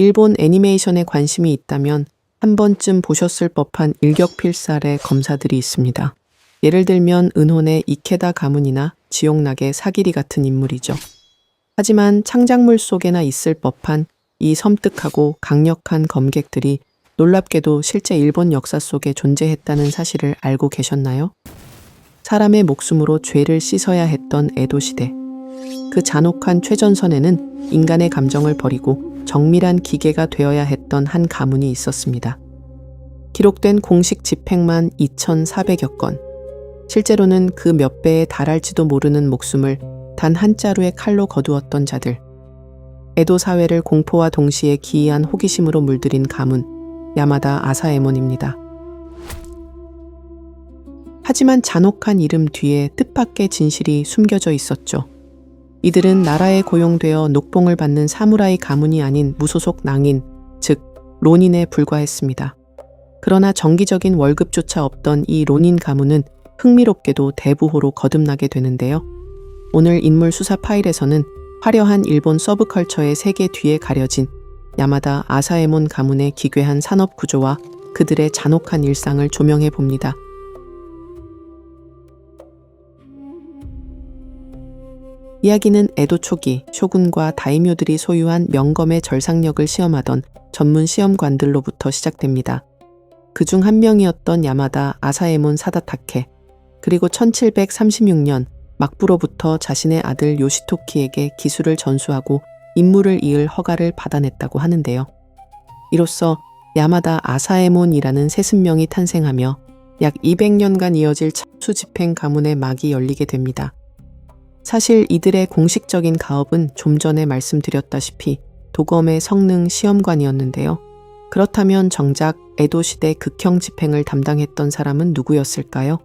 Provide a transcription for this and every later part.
일본 애니메이션에 관심이 있다면 한 번쯤 보셨을 법한 일격필살의 검사들이 있습니다. 예를 들면 은혼의 이케다 가문이나 지옥낙의 사기리 같은 인물이죠. 하지만 창작물 속에나 있을 법한 이 섬뜩하고 강력한 검객들이 놀랍게도 실제 일본 역사 속에 존재했다는 사실을 알고 계셨나요? 사람의 목숨으로 죄를 씻어야 했던 에도 시대. 그 잔혹한 최전선에는 인간의 감정을 버리고 정밀한 기계가 되어야 했던 한 가문이 있었습니다. 기록된 공식 집행만 2,400여 건. 실제로는 그 몇 배에 달할지도 모르는 목숨을 단 한 자루의 칼로 거두었던 자들. 에도 사회를 공포와 동시에 기이한 호기심으로 물들인 가문, 야마다 아사에몬입니다. 하지만 잔혹한 이름 뒤에 뜻밖의 진실이 숨겨져 있었죠. 이들은 나라에 고용되어 녹봉을 받는 사무라이 가문이 아닌 무소속 낭인, 즉 론인에 불과했습니다. 그러나 정기적인 월급조차 없던 이 론인 가문은 흥미롭게도 대부호로 거듭나게 되는데요. 오늘 인물 수사 파일에서는 화려한 일본 서브컬처의 세계 뒤에 가려진 야마다 아사에몬 가문의 기괴한 산업 구조와 그들의 잔혹한 일상을 조명해 봅니다. 이야기는 에도 초기 쇼군과 다이묘들이 소유한 명검의 절상력을 시험하던 전문 시험관들로부터 시작됩니다. 그중 한 명이었던 야마다 아사에몬 사다타케, 그리고 1736년 막부로부터 자신의 아들 요시토키에게 기술을 전수하고 임무를 이을 허가를 받아냈다고 하는데요. 이로써 야마다 아사에몬이라는 세습명이 탄생하며 약 200년간 이어질 참수 집행 가문의 막이 열리게 됩니다. 사실 이들의 공식적인 가업은 좀 전에 말씀드렸다시피 도검의 성능 시험관이었는데요. 그렇다면 정작 에도 시대 극형 집행을 담당했던 사람은 누구였을까요?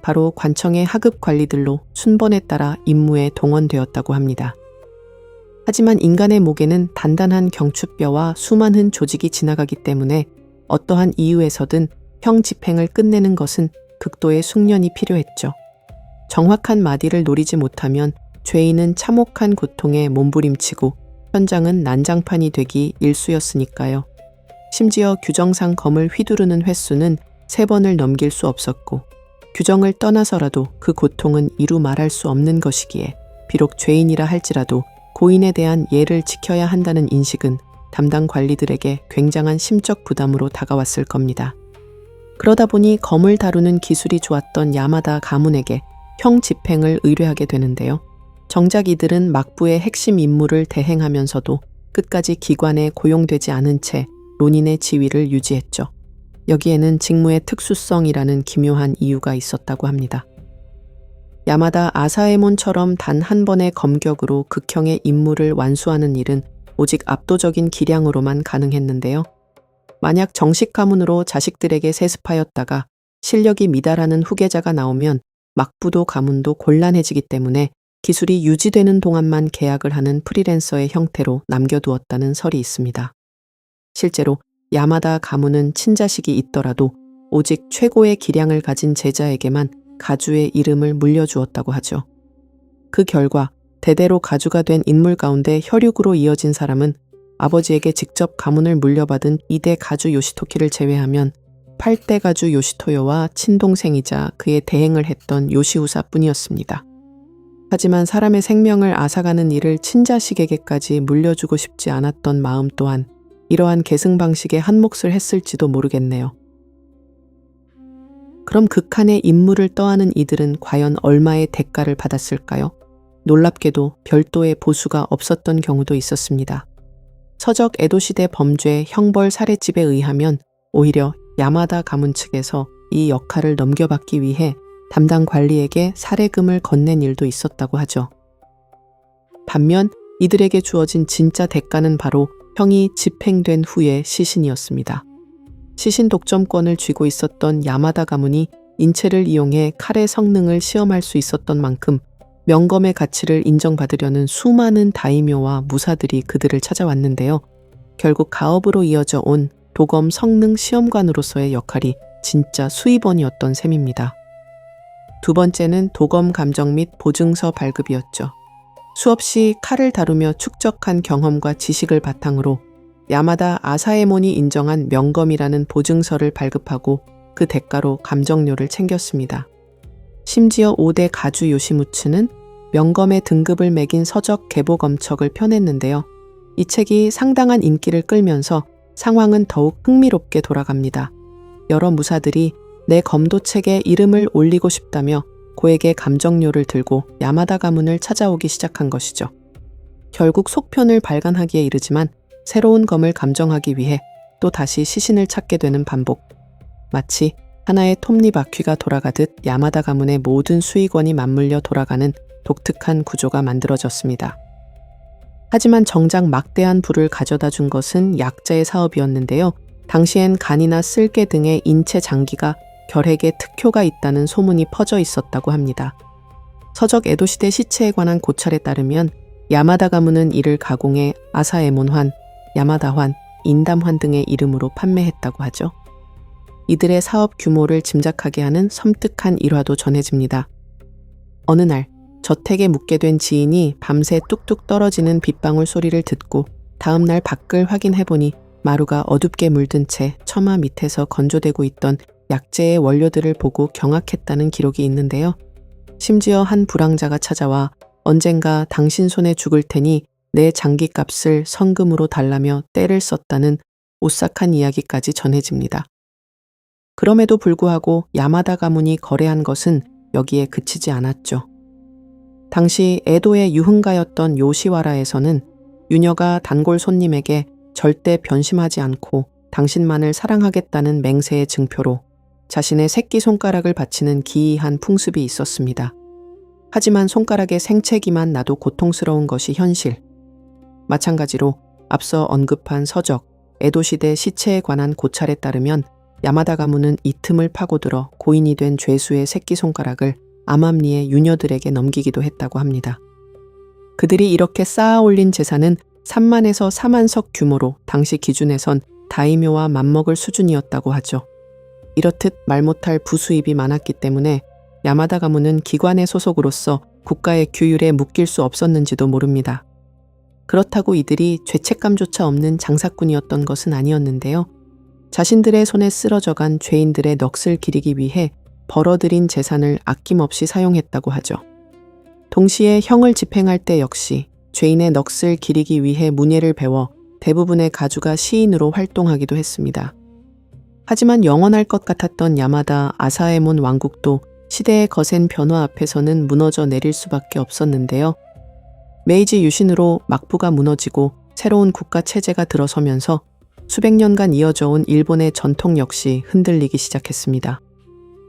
바로 관청의 하급 관리들로 순번에 따라 임무에 동원되었다고 합니다. 하지만 인간의 목에는 단단한 경추뼈와 수많은 조직이 지나가기 때문에 어떠한 이유에서든 형 집행을 끝내는 것은 극도의 숙련이 필요했죠. 정확한 마디를 노리지 못하면 죄인은 참혹한 고통에 몸부림치고 현장은 난장판이 되기 일쑤였으니까요. 심지어 규정상 검을 휘두르는 횟수는 3번을 넘길 수 없었고 규정을 떠나서라도 그 고통은 이루 말할 수 없는 것이기에 비록 죄인이라 할지라도 고인에 대한 예를 지켜야 한다는 인식은 담당 관리들에게 굉장한 심적 부담으로 다가왔을 겁니다. 그러다 보니 검을 다루는 기술이 좋았던 야마다 가문에게 형 집행을 의뢰하게 되는데요. 정작 이들은 막부의 핵심 임무를 대행하면서도 끝까지 기관에 고용되지 않은 채 론인의 지위를 유지했죠. 여기에는 직무의 특수성이라는 기묘한 이유가 있었다고 합니다. 야마다 아사에몬처럼 단 한 번의 검격으로 극형의 임무를 완수하는 일은 오직 압도적인 기량으로만 가능했는데요. 만약 정식 가문으로 자식들에게 세습하였다가 실력이 미달하는 후계자가 나오면 막부도 가문도 곤란해지기 때문에 기술이 유지되는 동안만 계약을 하는 프리랜서의 형태로 남겨두었다는 설이 있습니다. 실제로 야마다 가문은 친자식이 있더라도 오직 최고의 기량을 가진 제자에게만 가주의 이름을 물려주었다고 하죠. 그 결과 대대로 가주가 된 인물 가운데 혈육으로 이어진 사람은 아버지에게 직접 가문을 물려받은 2대 가주 요시토키를 제외하면 8대 가주 요시토요와 친동생이자 그의 대행을 했던 요시우사뿐이었습니다. 하지만 사람의 생명을 앗아가는 일을 친자식에게까지 물려주고 싶지 않았던 마음 또한 이러한 계승 방식에 한몫을 했을지도 모르겠네요. 그럼 극한의 임무를 떠안은 이들은 과연 얼마의 대가를 받았을까요? 놀랍게도 별도의 보수가 없었던 경우도 있었습니다. 서적 에도시대 범죄 형벌 사례집에 의하면 오히려 야마다 가문 측에서 이 역할을 넘겨받기 위해 담당 관리에게 사례금을 건넨 일도 있었다고 하죠. 반면 이들에게 주어진 진짜 대가는 바로 형이 집행된 후의 시신이었습니다. 시신 독점권을 쥐고 있었던 야마다 가문이 인체를 이용해 칼의 성능을 시험할 수 있었던 만큼 명검의 가치를 인정받으려는 수많은 다이묘와 무사들이 그들을 찾아왔는데요. 결국 가업으로 이어져 온 도검 성능 시험관으로서의 역할이 진짜 수입원이었던 셈입니다. 두 번째는 도검 감정 및 보증서 발급이었죠. 수없이 칼을 다루며 축적한 경험과 지식을 바탕으로 야마다 아사에몬이 인정한 명검이라는 보증서를 발급하고 그 대가로 감정료를 챙겼습니다. 심지어 5대 가주 요시무츠는 명검의 등급을 매긴 서적 계보검척을 펴냈는데요. 이 책이 상당한 인기를 끌면서 상황은 더욱 흥미롭게 돌아갑니다. 여러 무사들이 내 검도책에 이름을 올리고 싶다며 고액의 감정료를 들고 야마다 가문을 찾아오기 시작한 것이죠. 결국 속편을 발간하기에 이르지만 새로운 검을 감정하기 위해 또 다시 시신을 찾게 되는 반복. 마치 하나의 톱니바퀴가 돌아가듯 야마다 가문의 모든 수익원이 맞물려 돌아가는 독특한 구조가 만들어졌습니다. 하지만 정작 막대한 부를 가져다 준 것은 약자의 사업이었는데요. 당시엔 간이나 쓸개 등의 인체 장기가 결핵에 특효가 있다는 소문이 퍼져 있었다고 합니다. 서적 에도시대 시체에 관한 고찰에 따르면 야마다 가문은 이를 가공해 아사에몬환, 야마다환, 인담환 등의 이름으로 판매했다고 하죠. 이들의 사업 규모를 짐작하게 하는 섬뜩한 일화도 전해집니다. 어느 날 저택에 묵게 된 지인이 밤새 뚝뚝 떨어지는 빗방울 소리를 듣고 다음 날 밖을 확인해보니 마루가 어둡게 물든 채 처마 밑에서 건조되고 있던 약재의 원료들을 보고 경악했다는 기록이 있는데요. 심지어 한 불황자가 찾아와 언젠가 당신 손에 죽을 테니 내 장기값을 성금으로 달라며 떼를 썼다는 오싹한 이야기까지 전해집니다. 그럼에도 불구하고 야마다 가문이 거래한 것은 여기에 그치지 않았죠. 당시 에도의 유흥가였던 요시와라에서는 유녀가 단골 손님에게 절대 변심하지 않고 당신만을 사랑하겠다는 맹세의 증표로 자신의 새끼손가락을 바치는 기이한 풍습이 있었습니다. 하지만 손가락에 생채기만 나도 고통스러운 것이 현실. 마찬가지로 앞서 언급한 서적, 에도시대 시체에 관한 고찰에 따르면 야마다 가문은 이 틈을 파고들어 고인이 된 죄수의 새끼손가락을 암암리의 유녀들에게 넘기기도 했다고 합니다. 그들이 이렇게 쌓아 올린 재산은 3만에서 4만석 규모로 당시 기준에선 다이묘와 맞먹을 수준이었다고 하죠. 이렇듯 말 못할 부수입이 많았기 때문에 야마다 가문은 기관의 소속으로서 국가의 규율에 묶일 수 없었는지도 모릅니다. 그렇다고 이들이 죄책감조차 없는 장사꾼이었던 것은 아니었는데요. 자신들의 손에 쓰러져간 죄인들의 넋을 기리기 위해 벌어들인 재산을 아낌없이 사용했다고 하죠. 동시에 형을 집행할 때 역시 죄인의 넋을 기리기 위해 문예를 배워 대부분의 가주가 시인으로 활동하기도 했습니다. 하지만 영원할 것 같았던 야마다 아사에몬 왕국도 시대의 거센 변화 앞에서는 무너져 내릴 수밖에 없었는데요. 메이지 유신으로 막부가 무너지고 새로운 국가 체제가 들어서면서 수백 년간 이어져 온 일본의 전통 역시 흔들리기 시작했습니다.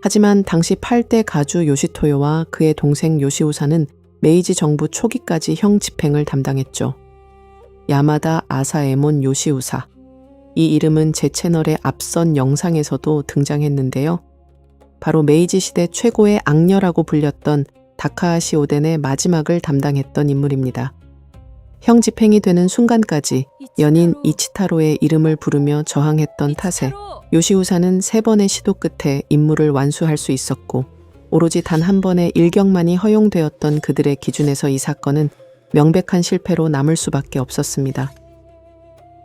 하지만 당시 8대 가주 요시토요와 그의 동생 요시우사는 메이지 정부 초기까지 형 집행을 담당했죠. 야마다 아사에몬 요시우사. 이 이름은 제 채널의 앞선 영상에서도 등장했는데요. 바로 메이지 시대 최고의 악녀라고 불렸던 다카하시 오덴의 마지막을 담당했던 인물입니다. 형 집행이 되는 순간까지 연인 이치타로의 이름을 부르며 저항했던 탓에 요시우사는 3번의 시도 끝에 임무를 완수할 수 있었고 오로지 단 한 번의 일격만이 허용되었던 그들의 기준에서 이 사건은 명백한 실패로 남을 수밖에 없었습니다.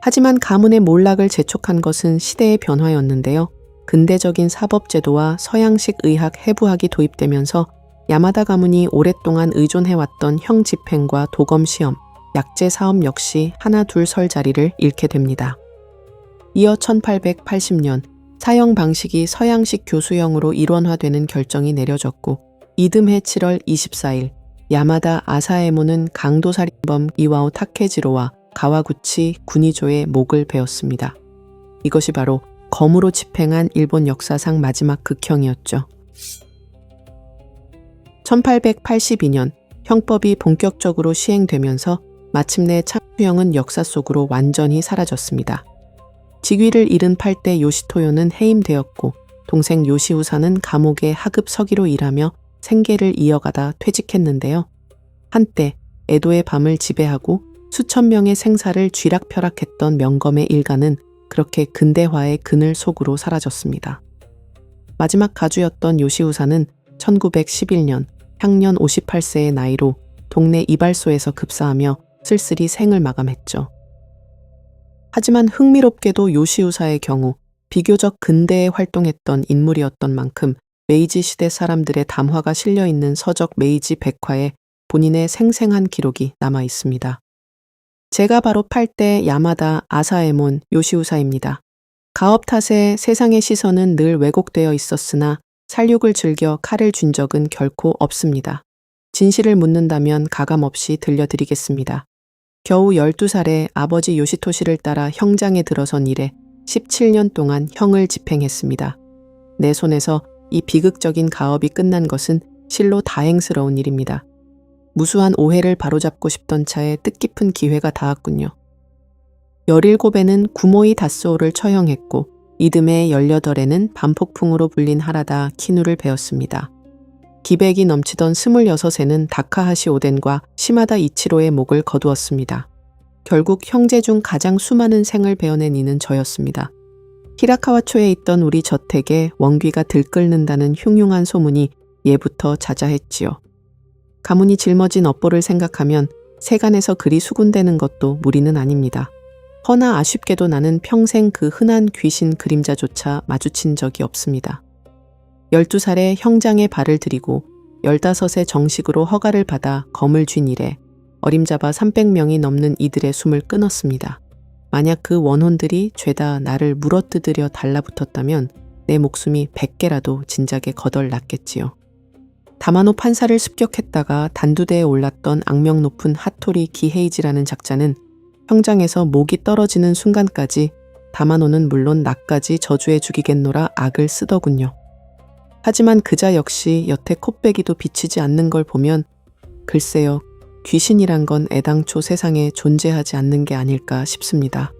하지만 가문의 몰락을 재촉한 것은 시대의 변화였는데요. 근대적인 사법제도와 서양식 의학 해부학이 도입되면서 야마다 가문이 오랫동안 의존해왔던 형 집행과 도검 시험, 약제 사업 역시 하나 둘 설 자리를 잃게 됩니다. 이어 1880년 사형 방식이 서양식 교수형으로 일원화되는 결정이 내려졌고 이듬해 7월 24일 야마다 아사에몬은 강도살인범 이와오 타케지로와 가와구치 군이조의 목을 베었습니다. 이것이 바로 검으로 집행한 일본 역사상 마지막 극형이었죠. 1882년 형법이 본격적으로 시행되면서 마침내 참수형은 역사 속으로 완전히 사라졌습니다. 직위를 잃은 8대 요시토요는 해임되었고 동생 요시우사는 감옥에 하급 서기로 일하며 생계를 이어가다 퇴직했는데요. 한때 에도의 밤을 지배하고 수천 명의 생사를 쥐락펴락했던 명검의 일가는 그렇게 근대화의 그늘 속으로 사라졌습니다. 마지막 가주였던 요시우사는 1911년 향년 58세의 나이로 동네 이발소에서 급사하며 쓸쓸히 생을 마감했죠. 하지만 흥미롭게도 요시우사의 경우 비교적 근대에 활동했던 인물이었던 만큼 메이지 시대 사람들의 담화가 실려 있는 서적 메이지 백화에 본인의 생생한 기록이 남아 있습니다. 제가 바로 8대 야마다 아사에몬 요시우사입니다. 가업 탓에 세상의 시선은 늘 왜곡되어 있었으나 살육을 즐겨 칼을 쥔 적은 결코 없습니다. 진실을 묻는다면 가감없이 들려드리겠습니다. 겨우 12살에 아버지 요시토시를 따라 형장에 들어선 이래 17년 동안 형을 집행했습니다. 내 손에서 이 비극적인 가업이 끝난 것은 실로 다행스러운 일입니다. 무수한 오해를 바로잡고 싶던 차에 뜻깊은 기회가 닿았군요. 17에는 구모이 다스오를 처형했고 이듬해 18에는 반폭풍으로 불린 하라다 키누를 베었습니다. 기백이 넘치던 26에는 다카하시 오덴과 시마다 이치로의 목을 거두었습니다. 결국 형제 중 가장 수많은 생을 베어낸 이는 저였습니다. 히라카와초에 있던 우리 저택에 원귀가 들끓는다는 흉흉한 소문이 예부터 자자했지요. 가문이 짊어진 업보를 생각하면 세간에서 그리 수군대는 것도 무리는 아닙니다. 허나 아쉽게도 나는 평생 그 흔한 귀신 그림자조차 마주친 적이 없습니다. 12살에 형장에 발을 들이고 15에 정식으로 허가를 받아 검을 쥔 이래 어림잡아 300명이 넘는 이들의 숨을 끊었습니다. 만약 그 원혼들이 죄다 나를 물어뜯으려 달라붙었다면 내 목숨이 100개라도 진작에 거덜났겠지요. 다마노 판사를 습격했다가 단두대에 올랐던 악명 높은 하토리 기헤이지라는 작자는 형장에서 목이 떨어지는 순간까지 다마노는 물론 나까지 저주해 죽이겠노라 악을 쓰더군요. 하지만 그자 역시 여태 콧배기도 비치지 않는 걸 보면 글쎄요, 귀신이란 건 애당초 세상에 존재하지 않는 게 아닐까 싶습니다.